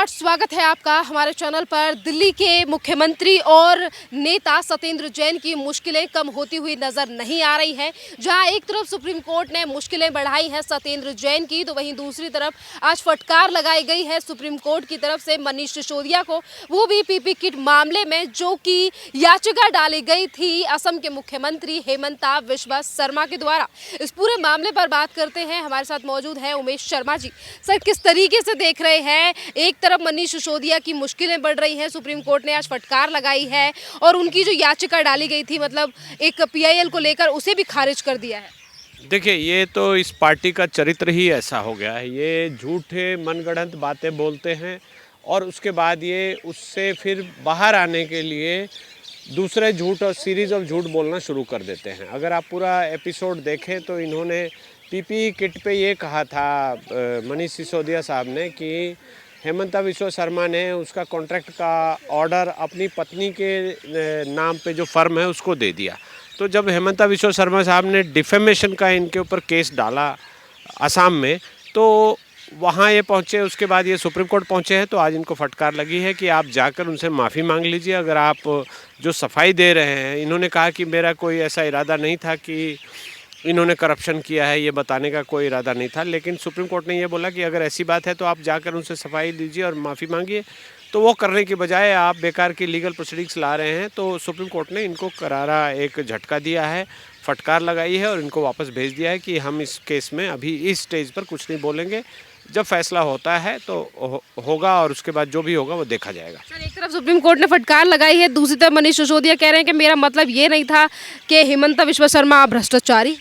Lord, स्वागत है आपका हमारे चैनल पर। दिल्ली के मुख्यमंत्री और नेता सत्येंद्र जैन की मुश्किलें कम होती हुई नजर नहीं आ रही हैं। जहां एक तरफ सुप्रीम कोर्ट ने मुश्किलें बढ़ाई हैं सत्येंद्र जैन की, तो वहीं दूसरी तरफ आज फटकार लगाई गई है सुप्रीम कोर्ट की तरफ से मनीष सिसोदिया को, वो भी पीपी किट मामले में, जो कि याचिका डाली गई थी असम के मुख्यमंत्री हेमंता बिस्वा शर्मा के द्वारा। इस पूरे मामले पर बात करते हैं, हमारे साथ मौजूद है उमेश शर्मा जी। सर, किस तरीके से देख रहे हैं, एक तरफ मनीष सिसोदिया की मुश्किलें बढ़ रही हैं, सुप्रीम कोर्ट ने आज फटकार लगाई है और उनकी जो याचिका डाली गई थी, मतलब एक पीआईएल को लेकर, उसे भी खारिज कर दिया है। देखिए, ये तो इस पार्टी का चरित्र ही ऐसा हो गया है। ये झूठे मनगढ़ंत बातें बोलते हैं और उसके बाद ये उससे फिर बाहर आने के लिए दूसरे झूठ और सीरीज़ ऑफ झूठ बोलना शुरू कर देते हैं। अगर आप पूरा एपिसोड देखें तो इन्होंने पीपी किट पे ये कहा था, मनीष सिसोदिया साहब ने, कि हेमंता बिस्वा शर्मा ने उसका कॉन्ट्रैक्ट का ऑर्डर अपनी पत्नी के नाम पे जो फर्म है उसको दे दिया। तो जब हेमंता बिस्वा शर्मा साहब ने डिफेमेशन का इनके ऊपर केस डाला असम में, तो वहाँ ये पहुँचे, उसके बाद ये सुप्रीम कोर्ट पहुँचे हैं। तो आज इनको फटकार लगी है कि आप जाकर उनसे माफ़ी मांग लीजिए। अगर आप जो सफाई दे रहे हैं, इन्होंने कहा कि मेरा कोई ऐसा इरादा नहीं था कि इन्होंने करप्शन किया है, ये बताने का कोई इरादा नहीं था, लेकिन सुप्रीम कोर्ट ने ये बोला कि अगर ऐसी बात है तो आप जाकर उनसे सफाई दीजिए और माफ़ी मांगिए। तो वो करने की बजाय आप बेकार की लीगल प्रोसीडिंग्स ला रहे हैं। तो सुप्रीम कोर्ट ने इनको करारा एक झटका दिया है, फटकार लगाई है और इनको वापस भेज दिया है कि हम इस केस में अभी इस स्टेज पर कुछ नहीं बोलेंगे। जब फैसला होता है तो होगा और उसके बाद जो भी होगा वो देखा जाएगा। सर, एक तरफ सुप्रीम कोर्ट ने फटकार लगाई है, दूसरी तरफ मनीष सिसोदिया कह रहे हैं कि मेरा मतलब ये नहीं था कि हेमंता बिस्वा शर्मा भ्रष्टाचारी।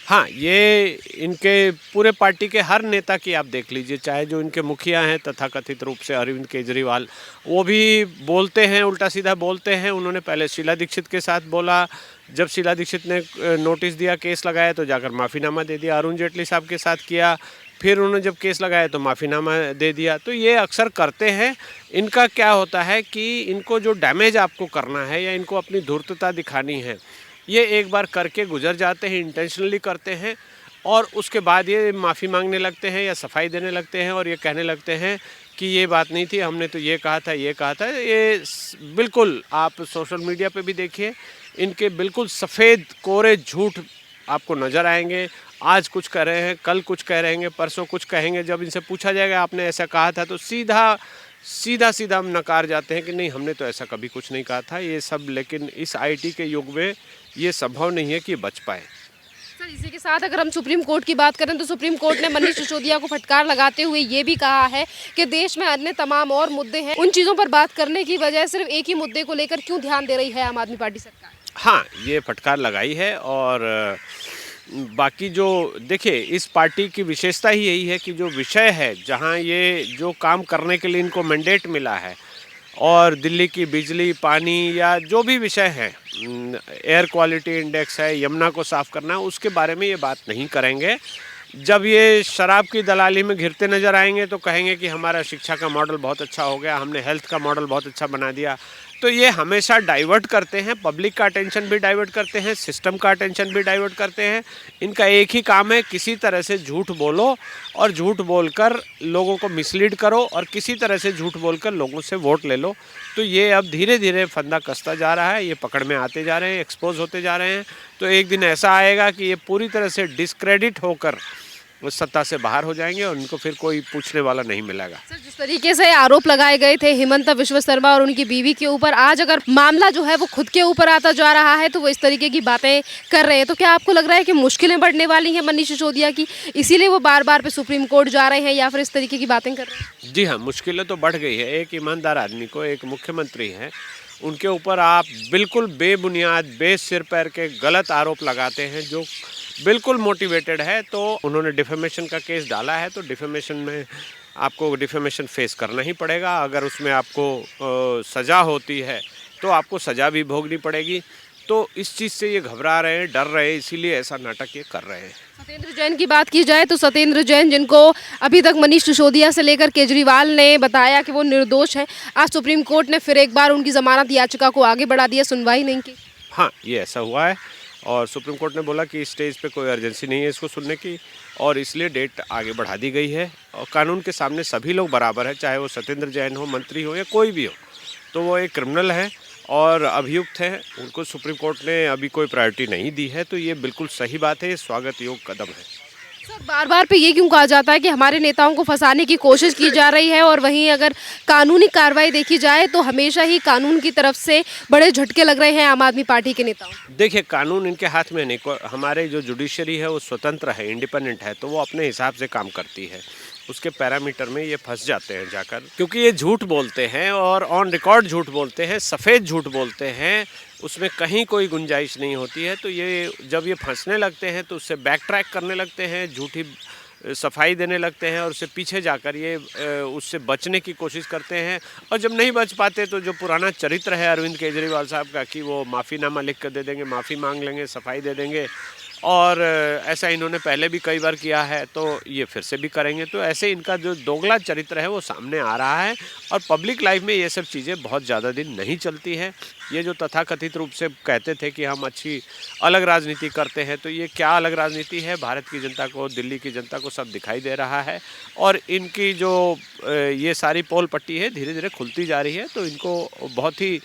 हाँ, ये इनके पूरे पार्टी के हर नेता की आप देख लीजिए, चाहे जो इनके मुखिया हैं तथाकथित रूप से अरविंद केजरीवाल, वो भी बोलते हैं, उल्टा सीधा बोलते हैं। उन्होंने पहले शीला दीक्षित के साथ बोला, जब शीला दीक्षित ने नोटिस दिया, केस लगाया, तो जाकर माफ़ीनामा दे दिया। अरुण जेटली साहब के साथ किया, फिर उन्होंने जब केस लगाया तो माफ़ीनामा दे दिया। तो ये अक्सर करते हैं। इनका क्या होता है कि इनको जो डैमेज आपको करना है या इनको अपनी धूर्तता दिखानी है, ये एक बार करके गुजर जाते हैं, इंटेंशनली करते हैं, और उसके बाद ये माफ़ी मांगने लगते हैं या सफाई देने लगते हैं और ये कहने लगते हैं कि ये बात नहीं थी, हमने तो ये कहा था, ये कहा था। ये बिल्कुल आप सोशल मीडिया पे भी देखिए, इनके बिल्कुल सफ़ेद कोरे झूठ आपको नज़र आएंगे। आज कुछ कह रहे हैं, कल कुछ कह रहेंगे, परसों कुछ कहेंगे। जब इनसे पूछा जाएगा आपने ऐसा कहा था, तो सीधा हम नकार जाते हैं कि नहीं, हमने तो ऐसा कभी कुछ नहीं कहा था। ये सब, लेकिन इस आईटी के युग में ये संभव नहीं है कि बच पाए। सर, इसी के साथ अगर हम सुप्रीम कोर्ट की बात करें, तो सुप्रीम कोर्ट ने मनीष सिसोदिया को फटकार लगाते हुए ये भी कहा है कि देश में अन्य तमाम और मुद्दे हैं, उन चीज़ों पर बात करने की बजाय सिर्फ एक ही मुद्दे को लेकर क्यों ध्यान दे रही है आम आदमी पार्टी सरकार। हाँ, ये फटकार लगाई है। और बाकी जो देखिए, इस पार्टी की विशेषता ही यही है कि जो विषय है, जहाँ ये जो काम करने के लिए इनको मैंडेट मिला है, और दिल्ली की बिजली, पानी या जो भी विषय है, एयर क्वालिटी इंडेक्स है, यमुना को साफ़ करना, उसके बारे में ये बात नहीं करेंगे। जब ये शराब की दलाली में घिरते नज़र आएंगे तो कहेंगे कि हमारा शिक्षा का मॉडल बहुत अच्छा हो गया, हमने हेल्थ का मॉडल बहुत अच्छा बना दिया। तो ये हमेशा डाइवर्ट करते हैं, पब्लिक का अटेंशन भी डाइवर्ट करते हैं, सिस्टम का अटेंशन भी डाइवर्ट करते हैं। इनका एक ही काम है, किसी तरह से झूठ बोलो और झूठ बोलकर लोगों को मिसलीड करो और किसी तरह से झूठ बोलकर लोगों से वोट ले लो। तो ये अब धीरे धीरे फंदा कसता जा रहा है, ये पकड़ में आते जा रहे हैं, एक्सपोज होते जा रहे हैं। तो एक दिन ऐसा आएगा कि ये पूरी तरह से डिस्क्रेडिट होकर वो सत्ता से बाहर हो जाएंगे और उनको फिर कोई पूछने वाला नहीं मिलेगा। सर, जिस तरीके से आरोप लगाए गए थे हेमंता बिस्वा शर्मा और उनकी बीवी के ऊपर, आज अगर मामला जो है वो खुद के ऊपर आता जा रहा है, तो वो इस तरीके की बातें कर रहे हैं, तो क्या आपको लग रहा है कि मुश्किलें बढ़ने वाली हैं मनीष सिसोदिया की, इसीलिए वो बार बार पे सुप्रीम कोर्ट जा रहे हैं या फिर इस तरीके की बातें कर रहे हैं? जी हाँ, मुश्किलें तो बढ़ गई है। एक ईमानदार आदमी को, एक मुख्यमंत्री हैं, उनके ऊपर आप बिल्कुल बेबुनियाद, बेसिर पैर के गलत आरोप लगाते हैं, जो बिल्कुल मोटिवेटेड है। तो उन्होंने डिफेमेशन का केस डाला है, तो डिफेमेशन में आपको डिफेमेशन फेस करना ही पड़ेगा। अगर उसमें आपको सज़ा होती है तो आपको सज़ा भी भोगनी पड़ेगी। तो इस चीज़ से ये घबरा रहे हैं, डर रहे हैं, इसीलिए ऐसा नाटक ये कर रहे हैं। सत्येंद्र जैन की बात की जाए तो सत्येंद्र जैन, जिनको अभी तक मनीष सिसोदिया से लेकर केजरीवाल ने बताया कि वो निर्दोष हैं, आज सुप्रीम कोर्ट ने फिर एक बार उनकी जमानत याचिका को आगे बढ़ा दिया, सुनवाई नहीं की। हाँ, ये ऐसा हुआ है और सुप्रीम कोर्ट ने बोला कि इस स्टेज पे कोई अर्जेंसी नहीं है इसको सुनने की। और इसलिए डेट आगे बढ़ा दी गई है। और कानून के सामने सभी लोग बराबर है, चाहे वो सत्येंद्र जैन हो, मंत्री हो या कोई भी हो। तो वो एक क्रिमिनल है और अभियुक्त है, उनको सुप्रीम कोर्ट ने अभी कोई प्रायोरिटी नहीं दी है। तो ये बिल्कुल सही बात है, ये स्वागत योग्य कदम है। सर, बार बार पे ये क्यों कहा जाता है कि हमारे नेताओं को फंसाने की कोशिश की जा रही है, और वहीं अगर कानूनी कार्रवाई देखी जाए तो हमेशा ही कानून की तरफ से बड़े झटके लग रहे हैं आम आदमी पार्टी के नेताओं को? देखिए, कानून इनके हाथ में नहीं, हमारे जो जुडिशरी है वो स्वतंत्र है, इंडिपेंडेंट है, तो वो अपने हिसाब से काम करती है। उसके पैरामीटर में ये फंस जाते हैं जाकर, क्योंकि ये झूठ बोलते हैं और ऑन रिकॉर्ड झूठ बोलते हैं, सफ़ेद झूठ बोलते हैं, उसमें कहीं कोई गुंजाइश नहीं होती है। तो ये जब ये फंसने लगते हैं तो उससे बैक ट्रैक करने लगते हैं, झूठी सफाई देने लगते हैं और उससे पीछे जाकर ये उससे बचने की कोशिश करते हैं। और जब नहीं बच पाते तो जो पुराना चरित्र है अरविंद केजरीवाल साहब का कि वो माफ़ीनामा लिख कर दे देंगे, माफ़ी मांग लेंगे, सफाई दे देंगे, और ऐसा इन्होंने पहले भी कई बार किया है, तो ये फिर से भी करेंगे। तो ऐसे इनका जो दोगला चरित्र है वो सामने आ रहा है। और पब्लिक लाइफ में ये सब चीज़ें बहुत ज़्यादा दिन नहीं चलती है। ये जो तथाकथित रूप से कहते थे कि हम अच्छी अलग राजनीति करते हैं, तो ये क्या अलग राजनीति है, भारत की जनता को, दिल्ली की जनता को सब दिखाई दे रहा है। और इनकी जो ये सारी पोल पट्टी है धीरे धीरे खुलती जा रही है। तो इनको बहुत ही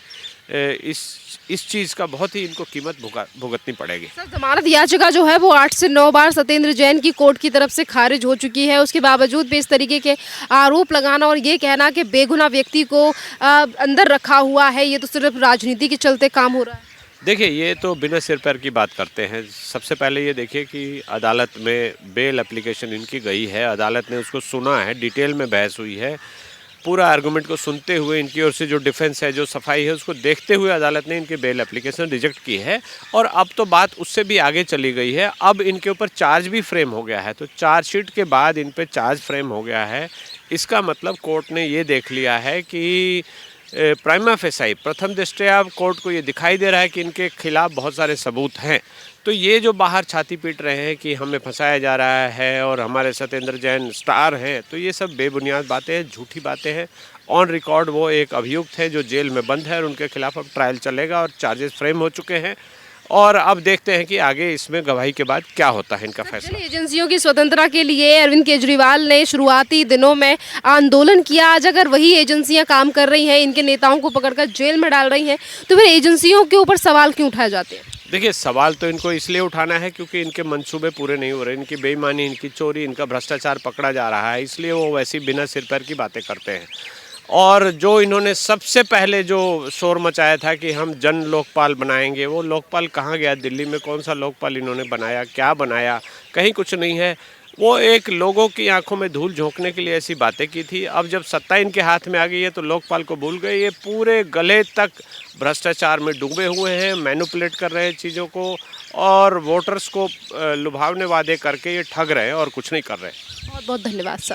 इस चीज़ का बहुत ही इनको कीमत भुगतनी पड़ेगी। सर, जमानत याचिका जो है वो 8 से 9 बार सत्येंद्र जैन की कोर्ट की तरफ से खारिज हो चुकी है। उसके बावजूद भी इस तरीके के आरोप लगाना और ये कहना कि बेगुनाह व्यक्ति को अंदर रखा हुआ है, ये तो सिर्फ राजनीति के चलते काम हो रहा है। देखिए, ये तो बिना सिर पैर की बात करते हैं। सबसे पहले ये देखिए कि अदालत में बेल एप्लीकेशन इनकी गई है, अदालत ने उसको सुना है, डिटेल में बहस हुई है। पूरा आर्गूमेंट को सुनते हुए इनकी ओर से जो डिफेंस है, जो सफाई है, उसको देखते हुए अदालत ने इनकी बेल एप्लीकेशन रिजेक्ट की है। और अब तो बात उससे भी आगे चली गई है, अब इनके ऊपर चार्ज भी फ्रेम हो गया है। तो चार्जशीट के बाद इन पे चार्ज फ्रेम हो गया है। इसका मतलब कोर्ट ने ये देख लिया है कि प्राइमा फेसाई, प्रथम दृष्टया कोर्ट को ये दिखाई दे रहा है कि इनके खिलाफ बहुत सारे सबूत हैं। तो ये जो बाहर छाती पीट रहे हैं कि हमें फंसाया जा रहा है और हमारे सत्येंद्र जैन स्टार हैं, तो ये सब बेबुनियाद बातें हैं, झूठी बातें हैं। ऑन रिकॉर्ड वो एक अभियुक्त है जो जेल में बंद है और उनके खिलाफ अब ट्रायल चलेगा और चार्जेस फ्रेम हो चुके हैं। और अब देखते हैं कि आगे इसमें गवाही के बाद क्या होता है इनका फैसला। एजेंसियों की स्वतंत्रता के लिए अरविंद केजरीवाल ने शुरुआती दिनों में आंदोलन किया। आज अगर वही एजेंसियां काम कर रही हैं, इनके नेताओं को पकड़कर जेल में डाल रही हैं, तो फिर एजेंसियों के ऊपर सवाल क्यों उठाए जाते हैं? देखिए, सवाल तो इनको इसलिए उठाना है क्योंकि इनके मंसूबे पूरे नहीं हो रहे, इनकी बेईमानी, इनकी चोरी, इनका भ्रष्टाचार पकड़ा जा रहा है, इसलिए वो वैसी बिना सिर पैर की बातें करते हैं। और जो इन्होंने सबसे पहले जो शोर मचाया था कि हम जन लोकपाल बनाएंगे, वो लोकपाल कहाँ गया? दिल्ली में कौन सा लोकपाल इन्होंने बनाया, क्या बनाया? कहीं कुछ नहीं है। वो एक लोगों की आंखों में धूल झोंकने के लिए ऐसी बातें की थी। अब जब सत्ता इनके हाथ में आ गई है तो लोकपाल को भूल गए। ये पूरे गले तक भ्रष्टाचार में डूबे हुए हैं, मैनिपुलेट कर रहे हैं चीज़ों को और वोटर्स को लुभावने वादे करके ये ठग रहे हैं और कुछ नहीं कर रहे हैं। बहुत बहुत धन्यवाद सर।